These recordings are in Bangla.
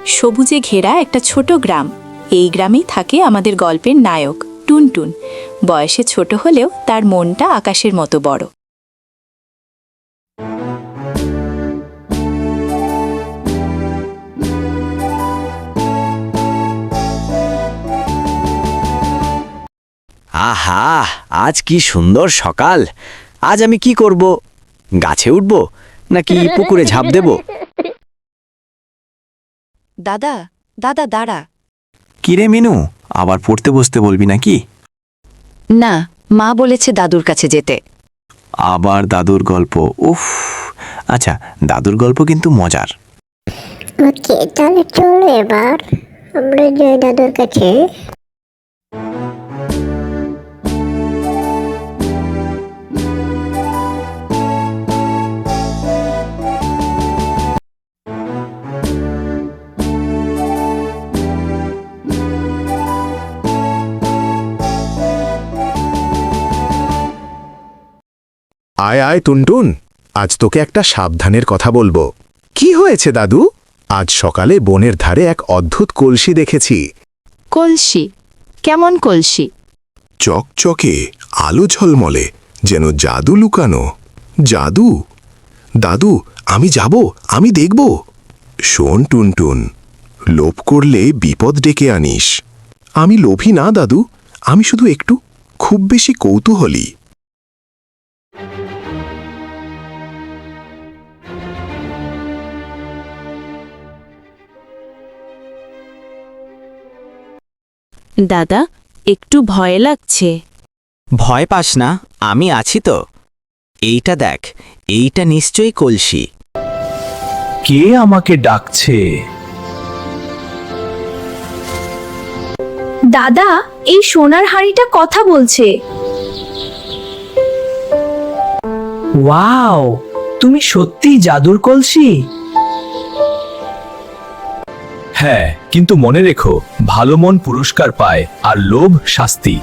সবুজে ঘেরা একটা ছোট গ্রাম। এই গ্রামেই থাকে আমাদের গল্পের নায়ক টুনটুন। বয়সে ছোট হলেও তার মনটা আকাশের মতো বড়। আহা, আজ কি সুন্দর সকাল। আজ আমি কি করব? গাছে উঠব নাকি পুকুরে ঝাঁপ দেব? দাদা, দাদা দাঁড়া। কিরে মিনু, আবার পড়তে বসতে বলবি নাকি? না, মা বলেছে দাদুর কাছে যেতে। আবার দাদুর গল্প? উফ, আচ্ছা, দাদুর গল্প কিন্তু মজার। ওকে, তাহলে চলো এবার আমরা যাই দাদুর কাছে। আয় আয় টুনটুন, আজ তোকে একটা সাবধানের কথা বলবো। কি হয়েছে দাদু? আজ সকালে বনের ধারে এক অদ্ভুত কলসি দেখেছি। কলসি? কেমন কলসি? চকচকে, আলো ঝলমলে, যেন জাদু লুকানো। জাদু? দাদু, আমি যাব, আমি দেখব। শোন টুনটুন, লোভ করলে বিপদ ডেকে আনিস। আমি লোভী না দাদু, আমি শুধু একটু, খুব বেশি কৌতূহলী। দাদা, একটু ভয় লাগছে। ভয় পাস না, আমি আছি তো। এইটা দেখ, এইটা নিশ্চয়ই কলসি। কে আমাকে ডাকছে? দাদা, এই সোনার হাঁড়িটা কথা বলছে। ওয়াও, তুমি সত্যিই জাদুর কলসি? হ্যাঁ, কিন্তু মনে রেখো, ভালো মন পুরস্কার পায় আর লোভ শাস্তি।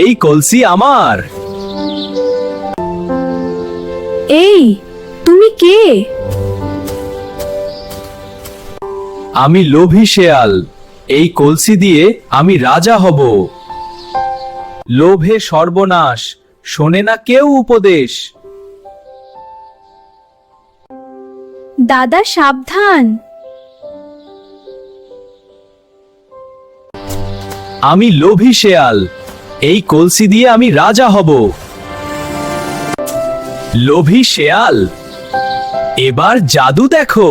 এই কলসি আমার। এই, তুমি কে? আমি লোভী শেয়াল। এই কলসি দিয়ে আমি রাজা হব। লোভে সর্বনাশ, শোনে না কেউ উপদেশ। দাদা সাবধান। আমি লোভী শেয়াল। এই কলসি দিয়ে আমি রাজা হব। লোভী শেয়াল, এবার জাদু দেখো।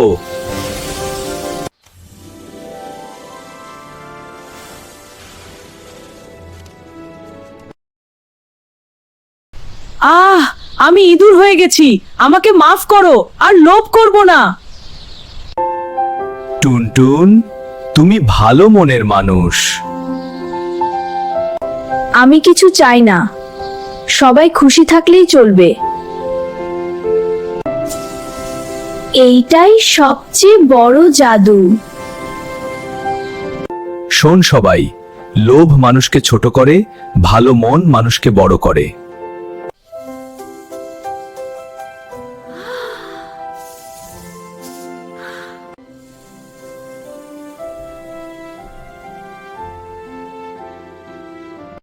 আমি ইঁদুর হয়ে গেছি, আমাকে মাফ করো, আর লোভ করব না। টুনটুন, তুমি ভালো মনের মানুষ। আমি কিছু চাই না, সবাই খুশি থাকলেই চলবে। এইটাই সবচেয়ে বড় জাদু। শোন সবাই, লোভ মানুষকে ছোট করে, ভালো মন মানুষকে বড় করে।